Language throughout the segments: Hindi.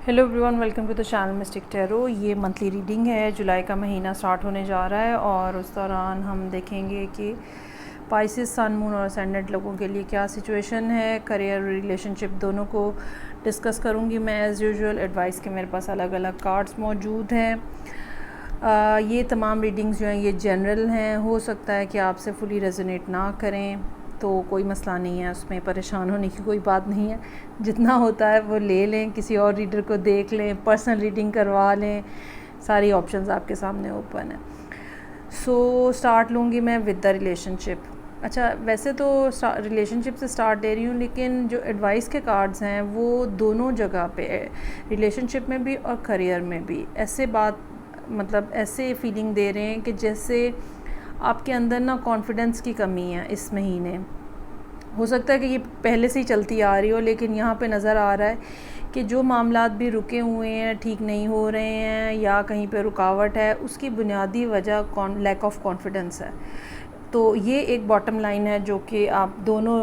Hello everyone, welcome to the channel mystic tarot. ये मंथली रीडिंग है। जुलाई का महीना स्टार्ट होने जा रहा है और उस दौरान हम देखेंगे कि पाइसेस सन मून और असेंडेंट लोगों के लिए क्या सिचुएशन है। करियर रिलेशनशिप दोनों को डिस्कस करूँगी मैं एज़ यूजुअल। एडवाइस के मेरे पास अलग अलग कार्ड्स मौजूद हैं। ये तमाम रीडिंग्स जो हैं ये जनरल हैं। हो सकता है कि आपसे फुली रेजोनेट ना करें, तो कोई मसला नहीं है, उसमें परेशान होने की कोई बात नहीं है। जितना होता है वो ले लें, किसी और रीडर को देख लें, पर्सनल रीडिंग करवा लें, सारी ऑप्शंस आपके सामने ओपन है। सो स्टार्ट लूँगी मैं विद द रिलेशनशिप। अच्छा, वैसे तो रिलेशनशिप से स्टार्ट दे रही हूँ, लेकिन जो एडवाइस के कार्ड्स हैं वो दोनों जगह पे है, रिलेशनशिप में भी और करियर में भी। ऐसे फीलिंग दे रहे हैं कि जैसे आपके अंदर ना कॉन्फिडेंस की कमी है इस महीने। हो सकता है कि ये पहले से ही चलती आ रही हो, लेकिन यहाँ पे नज़र आ रहा है कि जो मामलात भी रुके हुए हैं, ठीक नहीं हो रहे हैं या कहीं पे रुकावट है, उसकी बुनियादी वजह लैक ऑफ कॉन्फिडेंस है। तो ये एक बॉटम लाइन है जो कि आप दोनों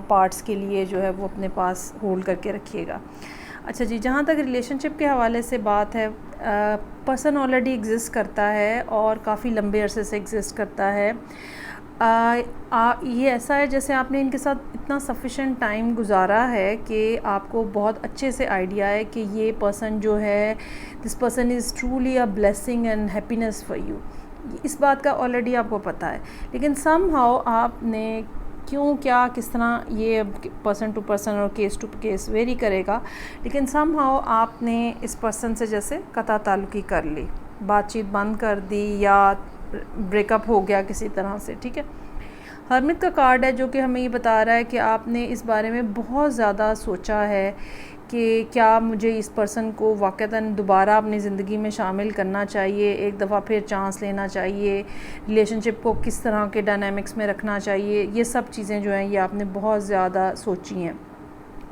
पार्ट्स के लिए जो है वो अपने पास होल्ड करके रखिएगा। अच्छा जी, जहाँ तक रिलेशनशिप के हवाले से बात है, पर्सन ऑलरेडी एग्जिस्ट करता है और काफ़ी लंबे अरसे से एग्जिस्ट करता है। ये ऐसा है जैसे आपने इनके साथ इतना सफिशेंट टाइम गुजारा है कि आपको बहुत अच्छे से आइडिया है कि ये पर्सन जो है, this person is truly a blessing and happiness for you. इस बात का ऑलरेडी आपको पता है, लेकिन समहाउ आपने क्यों, क्या, किस तरह, ये पर्सन टू पर्सन और केस टू केस वेरी करेगा, लेकिन समहाउ आपने इस पर्सन से जैसे कता ताल्लुकी कर ली, बातचीत बंद कर दी या ब्रेकअप हो गया किसी तरह से। ठीक है, हरमित का कार्ड है जो कि हमें ये बता रहा है कि आपने इस बारे में बहुत ज़्यादा सोचा है कि क्या मुझे इस पर्सन को वाक़तन दोबारा अपनी ज़िंदगी में शामिल करना चाहिए, एक दफ़ा फिर चांस लेना चाहिए, रिलेशनशिप को किस तरह के डायनामिक्स में रखना चाहिए। ये सब चीज़ें जो हैं ये आपने बहुत ज़्यादा सोची हैं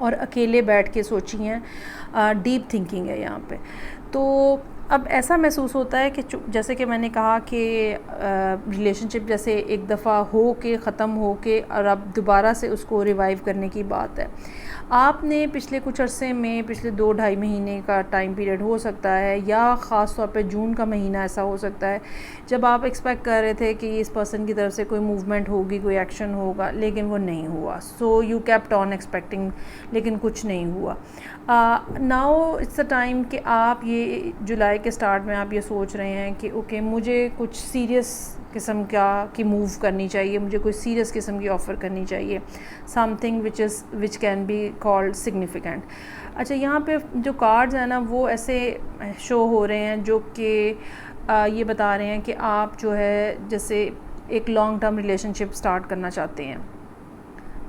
और अकेले बैठ के सोची हैं। डीप थिंकिंग है यहाँ पे। तो अब ऐसा महसूस होता है कि जैसे कि मैंने कहा कि रिलेशनशिप जैसे एक दफ़ा हो के ख़त्म हो के और अब दोबारा से उसको रिवाइव करने की बात है। आपने पिछले कुछ अरसे में, पिछले 2-2.5 महीने का टाइम पीरियड हो सकता है, या ख़ास तौर पे जून का महीना ऐसा हो सकता है जब आप एक्सपेक्ट कर रहे थे कि इस पर्सन की तरफ से कोई मूवमेंट होगी, कोई एक्शन होगा, लेकिन वो नहीं हुआ। So you kept on expecting, लेकिन कुछ नहीं हुआ। नाउ इट्स द टाइम कि आप ये जुलाई के स्टार्ट में आप ये सोच रहे हैं कि ओके, मुझे कुछ सीरियस किस्म की मूव करनी चाहिए, मुझे कोई सीरियस किस्म की ऑफ़र करनी चाहिए, something which can be called significant. अच्छा, यहाँ पे जो कार्ड्स हैं ना वो ऐसे शो हो रहे हैं जो कि ये बता रहे हैं कि आप जो है जैसे एक लॉन्ग टर्म रिलेशनशिप स्टार्ट करना चाहते हैं।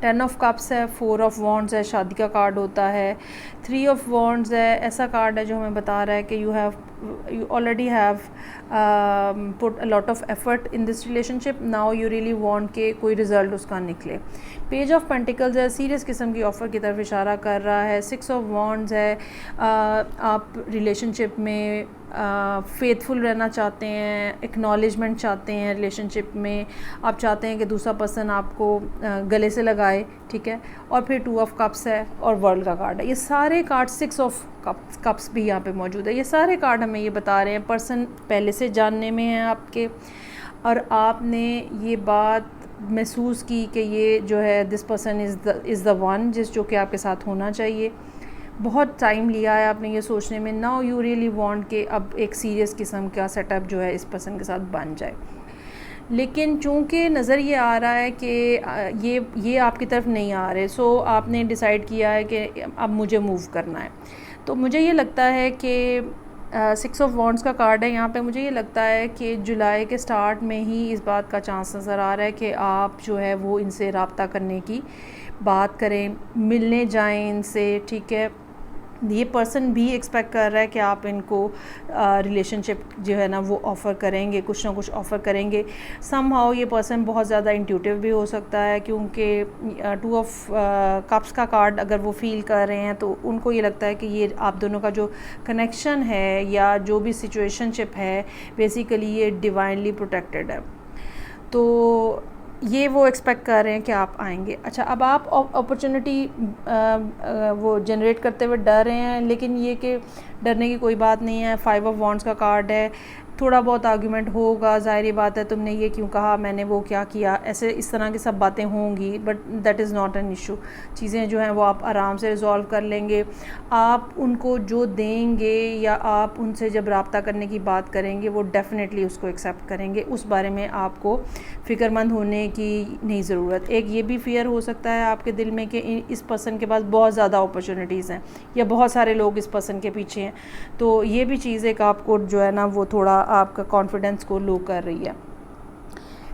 10 ऑफ कप्स है, 4 ऑफ वॉन्ड्स है, शादी का कार्ड होता है। 3 ऑफ वॉन्ड्स है, ऐसा कार्ड है जो हमें बता रहा है कि you already have put a lot of effort in this relationship, now you really want के कोई रिज़ल्ट उसका निकले। पेज ऑफ पेंटिकल्स है, सीरियस किस्म की ऑफ़र की तरफ इशारा कर रहा है। 6 ऑफ वॉन्ड्स है, आप रिलेशनशिप में फेथफुल रहना चाहते हैं, एक्नॉलेजमेंट चाहते हैं रिलेशनशिप में, आप चाहते हैं कि दूसरा पर्सन आपको गले से लगाए। ठीक है, और फिर 2 ऑफ कप्स है और वर्ल्ड का कार्ड है। ये सारे कार्ड, 6 ऑफ कप्स भी यहाँ पे मौजूद है। ये सारे कार्ड हमें ये बता रहे हैं पर्सन पहले से जानने में है आपके, और आपने ये बात महसूस की कि ये जो है this person is the one जो कि आपके साथ होना चाहिए। बहुत टाइम लिया है आपने ये सोचने में। नाउ यू रियली वांट कि अब एक सीरियस किस्म का सेटअप जो है इस पर्सन के साथ बन जाए, लेकिन चूँकि नज़र ये आ रहा है कि ये आपकी तरफ नहीं आ रहे, सो आपने डिसाइड किया है कि अब मुझे मूव करना है। तो मुझे ये लगता है कि 6 ऑफ वॉन्ड्स का कार्ड है यहाँ पे। मुझे ये लगता है कि जुलाई के स्टार्ट में ही इस बात का चांस नज़र आ रहा है कि आप जो है वो इनसे रब्ता करने की बात करें, मिलने जाएं इनसे। ठीक है, ये पर्सन भी एक्सपेक्ट कर रहा है कि आप इनको रिलेशनशिप जो है ना वो ऑफ़र करेंगे, कुछ ना कुछ ऑफ़र करेंगे। समहाउ ये पर्सन बहुत ज़्यादा इंट्यूटिव भी हो सकता है, क्योंकि 2 ऑफ कप्स का कार्ड अगर वो फील कर रहे हैं तो उनको ये लगता है कि ये आप दोनों का जो कनेक्शन है या जो भी सिचुएशनशिप है, बेसिकली ये डिवाइनली प्रोटेक्टेड है। तो ये वो एक्सपेक्ट कर रहे हैं कि आप आएंगे। अच्छा, अब आप अपॉर्चुनिटी वो जनरेट करते हुए डर रहे हैं, लेकिन ये कि डरने की कोई बात नहीं है। 5 ऑफ वॉन्ड्स का कार्ड है, थोड़ा बहुत आर्गुमेंट होगा, ज़ाहिर बात है, तुमने ये क्यों कहा, मैंने वो क्या किया, ऐसे इस तरह की सब बातें होंगी, but that is not an issue. चीज़ें जो हैं वो आप आराम से रिजॉल्व कर लेंगे। आप उनको जो देंगे या आप उनसे जब रब्ता करने की बात करेंगे वो डेफ़िनेटली उसको एक्सेप्ट करेंगे। उस बारे में आपको फ़िक्रमंद होने की नहीं ज़रूरत। एक ये भी फ़ियर हो सकता है आपके दिल में कि इस पर्सन के पास बहुत ज़्यादा अपॉर्चुनिटीज़ हैं या बहुत सारे लोग इस पर्सन के पीछे हैं, तो ये भी चीज़ एक आपको जो है ना वो थोड़ा आपका कॉन्फिडेंस को लो कर रही है।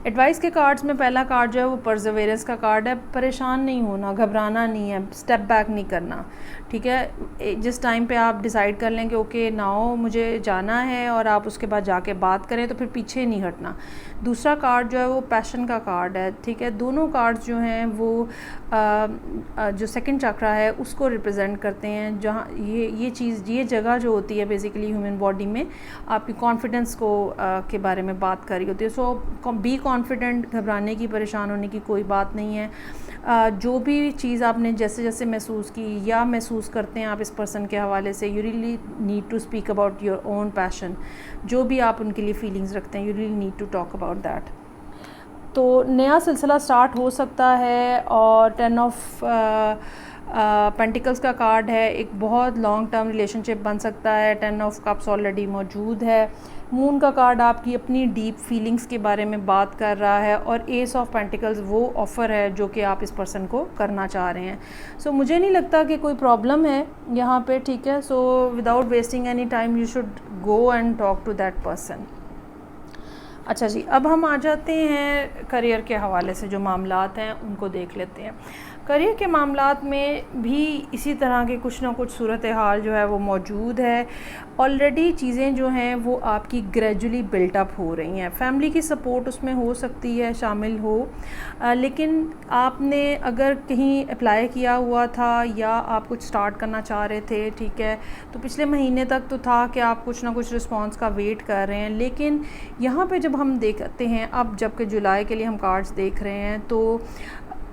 एडवाइस के कार्ड्स में पहला कार्ड जो है वो परसेवरेंस का कार्ड है। परेशान नहीं होना, घबराना नहीं है, स्टेप बैक नहीं करना, ठीक है। जिस टाइम पे आप डिसाइड कर लें कि ओके नाउ मुझे जाना है और आप उसके बाद जाके बात करें, तो फिर पीछे नहीं हटना। दूसरा कार्ड जो है वो पैशन का कार्ड है, ठीक है। दोनों कार्ड्स जो हैं वो जो सेकंड चक्रा है उसको रिप्रेजेंट करते हैं, जहाँ ये चीज़, ये जगह जो होती है बेसिकली ह्यूमन बॉडी में आपकी कॉन्फिडेंस को के बारे में बात कर रही होती है। सो बी कॉन्फिडेंट, घबराने की, परेशान होने की कोई बात नहीं है। जो भी चीज़ आपने जैसे जैसे महसूस की या महसूस करते हैं आप इस पर्सन के हवाले से, you really need to speak about your own passion. जो भी आप उनके लिए फीलिंग्स रखते हैं, you really need to talk about that. तो नया सिलसिला स्टार्ट हो सकता है। और 10 ऑफ पेंटिकल्स का कार्ड है, एक बहुत लॉन्ग टर्म रिलेशनशिप बन सकता है। 10 ऑफ कप्स ऑलरेडी मौजूद है। मून का कार्ड आपकी अपनी डीप फीलिंग्स के बारे में बात कर रहा है। और एस ऑफ पेंटिकल्स वो ऑफ़र है जो कि आप इस पर्सन को करना चाह रहे हैं। सो मुझे नहीं लगता कि कोई प्रॉब्लम है यहाँ पे, ठीक है। So without wasting any time you should go and talk to that person. अच्छा जी, अब हम आ जाते हैं करियर के हवाले से जो मामलात हैं उनको देख लेते हैं। करियर के मामलात में भी इसी तरह के कुछ ना कुछ सूरत हाल जो है वो मौजूद है। ऑलरेडी चीज़ें जो हैं वो आपकी ग्रेजुअली बिल्टअप हो रही हैं। फैमिली की सपोर्ट उसमें हो सकती है, शामिल हो, लेकिन आपने अगर कहीं अप्लाई किया हुआ था या आप कुछ स्टार्ट करना चाह रहे थे, ठीक है, तो पिछले महीने तक तो था कि आप कुछ ना कुछ रिस्पांस का वेट कर रहे हैं। लेकिन यहाँ पे जब हम देखते हैं, अब जबकि जुलाई के लिए हम कार्ड्स देख रहे हैं, तो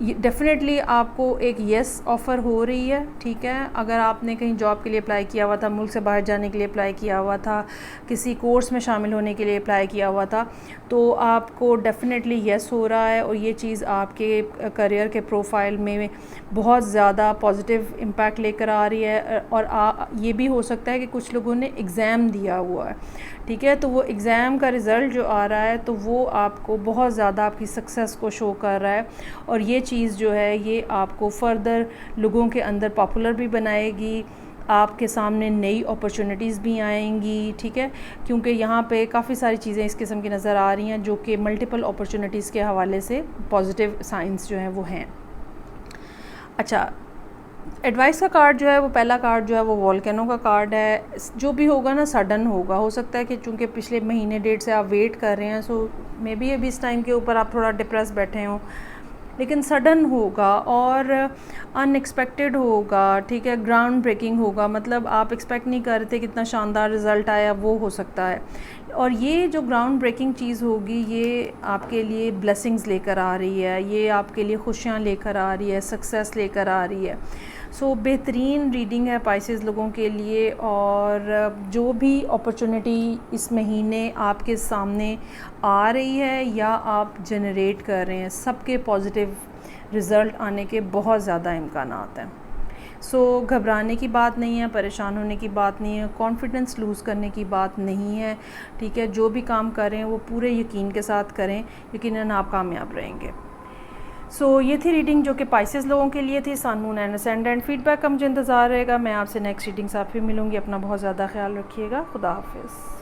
डेफ़िनेटली आपको एक येस ऑफ़र हो रही है, ठीक है। अगर आपने कहीं जॉब के लिए अप्लाई किया हुआ था, मुल्क से बाहर जाने के लिए अप्लाई किया हुआ था, किसी कोर्स में शामिल होने के लिए अप्लाई किया हुआ था, तो आपको डेफ़िनेटली येस हो रहा है। और ये चीज़ आपके करियर के प्रोफाइल में बहुत ज़्यादा पॉजिटिव इम्पैक्ट लेकर आ रही है। और ये भी हो सकता है कि कुछ लोगों ने एग्ज़ाम दिया हुआ है, ठीक है, तो वो एग्ज़ाम का रिज़ल्ट जो आ रहा है तो वो आपको बहुत ज़्यादा आपकी सक्सेस को शो कर रहा है। और ये चीज़ जो है ये आपको फ़र्दर लोगों के अंदर पॉपुलर भी बनाएगी, आपके सामने नई अपॉर्चुनिटीज़ भी आएंगी, ठीक है, क्योंकि यहाँ पे काफ़ी सारी चीज़ें इस किस्म की नज़र आ रही हैं जो कि मल्टीपल अपॉर्चुनिटीज़ के हवाले से पॉजिटिव साइंस जो हैं वो हैं। अच्छा, एडवाइस का कार्ड जो है वो पहला कार्ड जो है वो वोल्केनो का कार्ड है। जो भी होगा ना सडन होगा। हो सकता है कि चूँकि पिछले महीने डेट से आप वेट कर रहे हैं, सो मे बी अभी इस टाइम के ऊपर आप थोड़ा डिप्रेस बैठे हों, लेकिन सडन होगा और अनएक्सपेक्टेड होगा, ठीक है, ग्राउंड ब्रेकिंग होगा। मतलब आप एक्सपेक्ट नहीं कर रहे थे कितना शानदार रिज़ल्ट आया, वो हो सकता है। और ये जो ग्राउंड ब्रेकिंग चीज़ होगी ये आपके लिए ब्लेसिंग्स लेकर आ रही है, ये आपके लिए खुशियाँ लेकर आ रही है, सक्सेस लेकर आ रही है। सो बेहतरीन रीडिंग है पाइसेस लोगों के लिए। और जो भी अपॉर्चुनिटी इस महीने आपके सामने आ रही है या आप जनरेट कर रहे हैं, सबके पॉजिटिव रिज़ल्ट आने के बहुत ज़्यादा इम्कानात हैं। सो घबराने की बात नहीं है, परेशान होने की बात नहीं है, कॉन्फिडेंस लूज़ करने की बात नहीं है, ठीक है। जो भी काम करें वो पूरे यकीन के साथ करें, यकीनन आप कामयाब रहेंगे। सो ये थी रीडिंग जो कि पाइसेस लोगों के लिए थी। सन, मून एंड असेंडेंट। फीडबैक का मुझे इंतज़ार रहेगा। मैं आपसे नेक्स्ट रीडिंग साथ फिर मिलूँगी। अपना बहुत ज़्यादा ख्याल रखिएगा। खुदा हाफिज़।